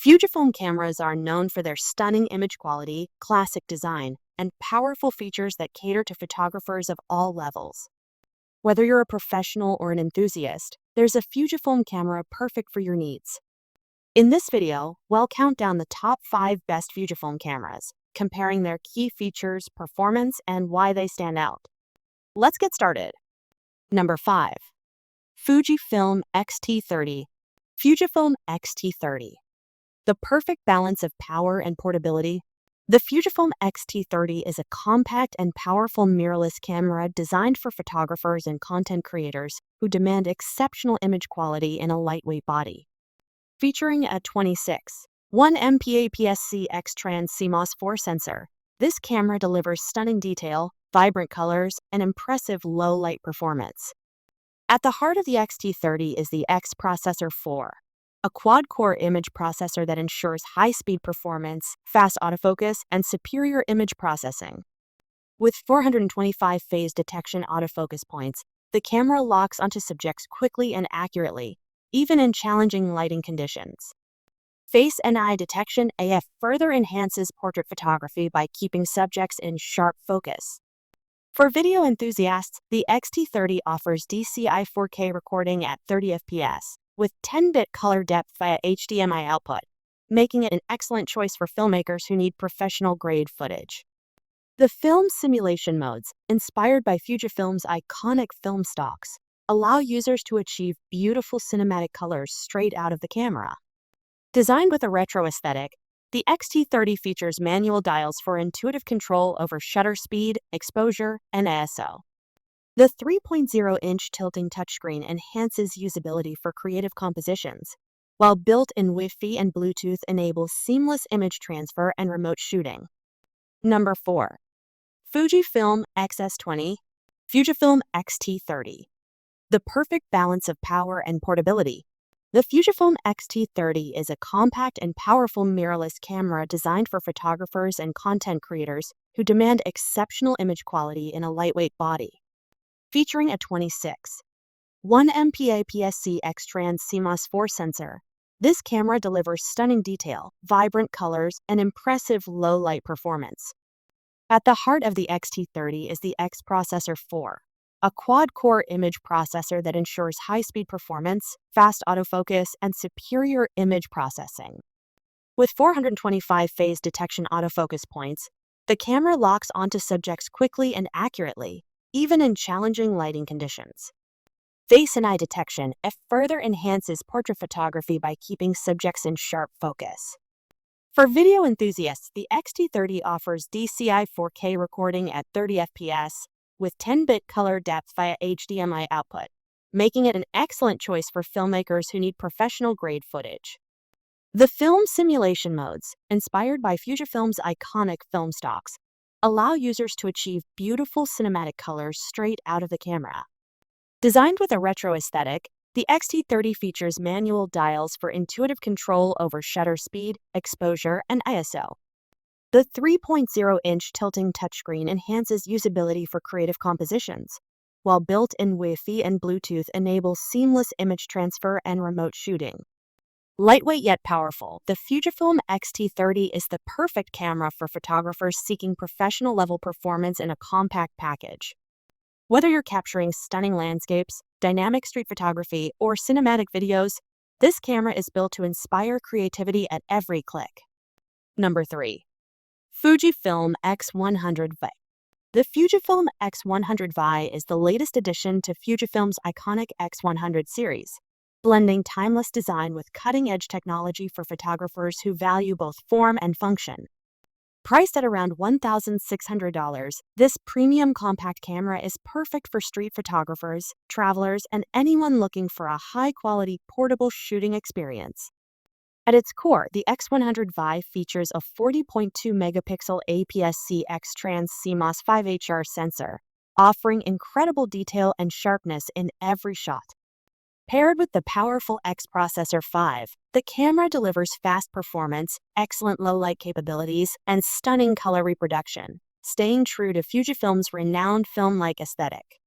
Fujifilm cameras are known for their stunning image quality, classic design, and powerful features that cater to photographers of all levels. Whether you're a professional or an enthusiast, there's a Fujifilm camera perfect for your needs. In this video, we'll count down the top 5 best Fujifilm cameras, comparing their key features, performance, and why they stand out. Let's get started. Number 5. Fujifilm X-T30. Fujifilm X-T30. The perfect balance of power and portability. The Fujifilm X-T30 is a compact and powerful mirrorless camera designed for photographers and content creators who demand exceptional image quality in a lightweight body. Featuring a 26.1 MP APS-C X-Trans CMOS 4 sensor, this camera delivers stunning detail, vibrant colors, and impressive low-light performance. At the heart of the X-T30 is the X Processor 4, a quad-core image processor that ensures high-speed performance, fast autofocus, and superior image processing. With 425 phase detection autofocus points, the camera locks onto subjects quickly and accurately, even in challenging lighting conditions. Face and eye detection AF further enhances portrait photography by keeping subjects in sharp focus. For video enthusiasts, the X-T30 offers DCI 4K recording at 30 fps, with 10-bit color depth via HDMI output, making it an excellent choice for filmmakers who need professional-grade footage. The film simulation modes, inspired by Fujifilm's iconic film stocks, allow users to achieve beautiful cinematic colors straight out of the camera. Designed with a retro aesthetic, the X-T30 features manual dials for intuitive control over shutter speed, exposure, and ISO. The 3.0-inch tilting touchscreen enhances usability for creative compositions, while built-in Wi-Fi and Bluetooth enable seamless image transfer and remote shooting. Number 4. Fujifilm XS20. Fujifilm X-T30. The perfect balance of power and portability. The Fujifilm X-T30 is a compact and powerful mirrorless camera designed for photographers and content creators who demand exceptional image quality in a lightweight body. Featuring a 26.1 MP APS-C X-Trans CMOS 4 sensor, this camera delivers stunning detail, vibrant colors, and impressive low-light performance. At the heart of the X-T30 is the X Processor 4, a quad-core image processor that ensures high-speed performance, fast autofocus, and superior image processing. With 425 phase detection autofocus points, the camera locks onto subjects quickly and accurately, even in challenging lighting conditions. Face and eye detection further enhances portrait photography by keeping subjects in sharp focus. For video enthusiasts, the X-T30 offers DCI 4K recording at 30 fps, with 10-bit color depth via HDMI output, making it an excellent choice for filmmakers who need professional-grade footage. The film simulation modes, inspired by Fujifilm's iconic film stocks, allow users to achieve beautiful cinematic colors straight out of the camera. Designed with a retro aesthetic, the X-T30 features manual dials for intuitive control over shutter speed, exposure, and ISO. The 3.0-inch tilting touchscreen enhances usability for creative compositions, while built-in Wi-Fi and Bluetooth enable seamless image transfer and remote shooting. Lightweight yet powerful, the Fujifilm X-T30 is the perfect camera for photographers seeking professional-level performance in a compact package. Whether you're capturing stunning landscapes, dynamic street photography, or cinematic videos, this camera is built to inspire creativity at every click. Number 3. Fujifilm X100V. The Fujifilm X100V is the latest addition to Fujifilm's iconic X100 series, blending timeless design with cutting-edge technology for photographers who value both form and function. Priced at around $1,600, this premium compact camera is perfect for street photographers, travelers, and anyone looking for a high-quality portable shooting experience. At its core, the X100V features a 40.2 megapixel APS-C X-Trans CMOS 5HR sensor, offering incredible detail and sharpness in every shot. Paired with the powerful X Processor 5, the camera delivers fast performance, excellent low-light capabilities, and stunning color reproduction, staying true to Fujifilm's renowned film-like aesthetic.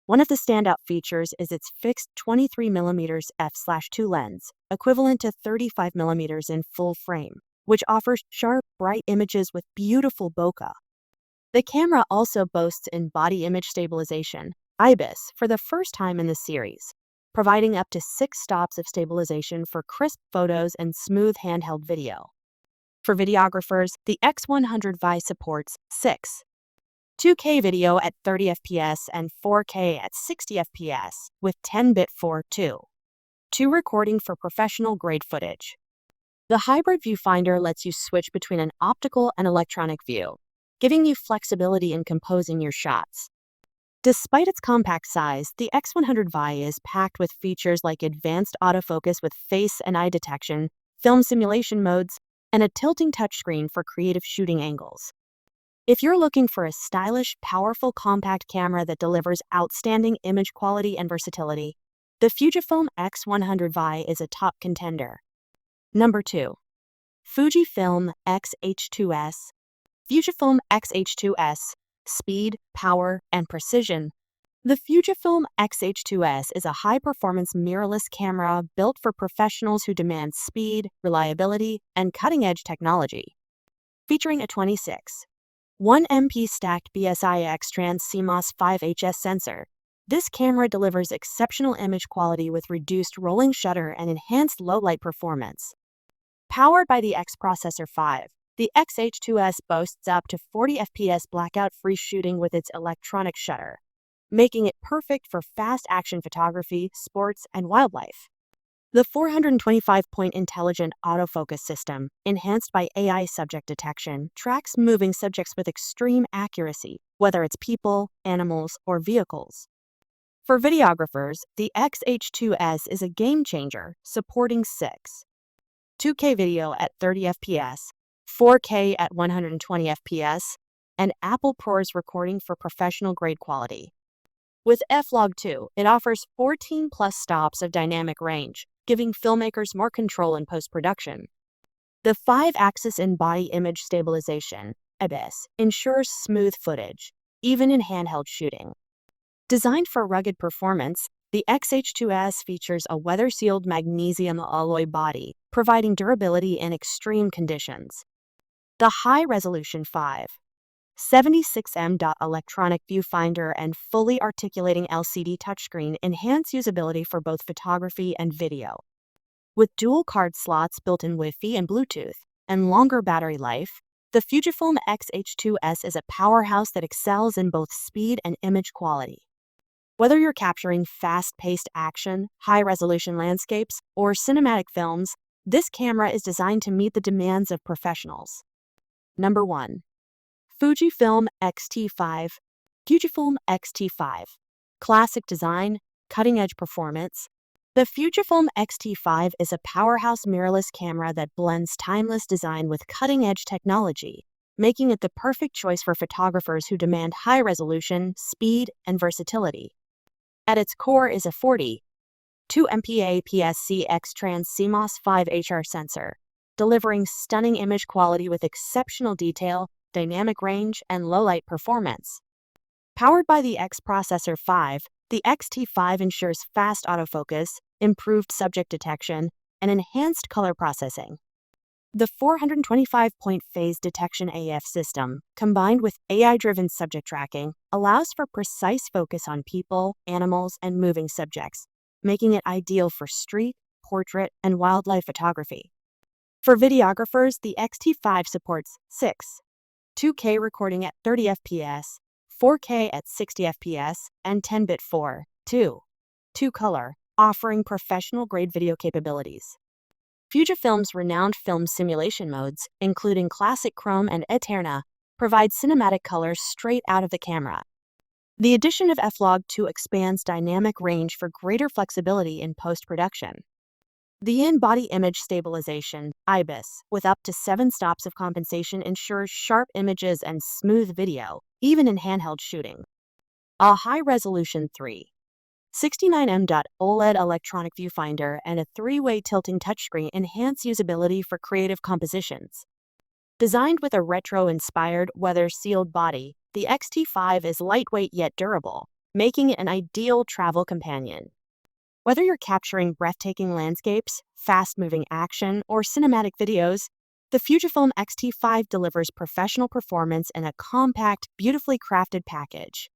One of the standout features is its fixed 23mm f/2 lens, equivalent to 35mm in full frame, which offers sharp, bright images with beautiful bokeh. The camera also boasts in-body image stabilization, IBIS, for the first time in the series, providing up to 6 stops of stabilization for crisp photos and smooth handheld video. For videographers, the X100 supports 2K video at 30 fps and 4K at 60 fps with 10-bit 4:2 recording for professional-grade footage. The hybrid viewfinder lets you switch between an optical and electronic view, giving you flexibility in composing your shots. Despite its compact size, the X100 is packed with features like advanced autofocus with face and eye detection, film simulation modes, and a tilting touchscreen for creative shooting angles. If you're looking for a stylish, powerful compact camera that delivers outstanding image quality and versatility, the Fujifilm X100 is a top contender. Number 2. Fujifilm X-H2S. Fujifilm X-H2S, speed, power, and precision. The Fujifilm X-H2S is a high-performance mirrorless camera built for professionals who demand speed, reliability, and cutting-edge technology. Featuring a 26.1 MP stacked BSI-X trans CMOS 5HS sensor, this camera delivers exceptional image quality with reduced rolling shutter and enhanced low-light performance. Powered by the X Processor 5, the X-H2S boasts up to 40 fps blackout-free shooting with its electronic shutter, making it perfect for fast-action photography, sports, and wildlife. The 425-point intelligent autofocus system, enhanced by AI subject detection, tracks moving subjects with extreme accuracy, whether it's people, animals, or vehicles. For videographers, the X-H2S is a game-changer, supporting 2K video at 30 fps, 4K at 120 fps, and Apple ProRes recording for professional-grade quality. With F-Log2, it offers 14+ stops of dynamic range, giving filmmakers more control in post-production. The 5-axis in-body image stabilization, IBIS, ensures smooth footage, even in handheld shooting. Designed for rugged performance, the X-H2S features a weather-sealed magnesium alloy body, providing durability in extreme conditions. The high-resolution 5.76 electronic viewfinder and fully articulating LCD touchscreen enhance usability for both photography and video. With dual card slots built in Wi-Fi and Bluetooth, and longer battery life, the Fujifilm X-H2S is a powerhouse that excels in both speed and image quality. Whether you're capturing fast-paced action, high-resolution landscapes, or cinematic films, this camera is designed to meet the demands of professionals. Number 1. Fujifilm X-T5. Fujifilm X-T5. Classic design, cutting-edge performance. The Fujifilm X-T5 is a powerhouse mirrorless camera that blends timeless design with cutting-edge technology, making it the perfect choice for photographers who demand high resolution, speed, and versatility. At its core is a 40.2 MP APS-C X trans CMOS 5HR sensor, delivering stunning image quality with exceptional detail, dynamic range, and low-light performance. Powered by the X Processor 5, the X-T5 ensures fast autofocus, improved subject detection, and enhanced color processing. The 425-point phase detection AF system, combined with AI-driven subject tracking, allows for precise focus on people, animals, and moving subjects, making it ideal for street, portrait, and wildlife photography. For videographers, the X-T5 supports 2K recording at 30 fps, 4K at 60 fps, and 10-bit 4:2 color, offering professional-grade video capabilities. Fujifilm's renowned film simulation modes, including Classic Chrome and Eterna, provide cinematic colors straight out of the camera. The addition of F-Log2 expands dynamic range for greater flexibility in post-production. The in-body image stabilization, IBIS, with up to 7 stops of compensation ensures sharp images and smooth video, even in handheld shooting. A high-resolution 3.69 OLED electronic viewfinder and a 3-way tilting touchscreen enhance usability for creative compositions. Designed with a retro-inspired, weather-sealed body, the X-T5 is lightweight yet durable, making it an ideal travel companion. Whether you're capturing breathtaking landscapes, fast-moving action, or cinematic videos, the Fujifilm X-T5 delivers professional performance in a compact, beautifully crafted package.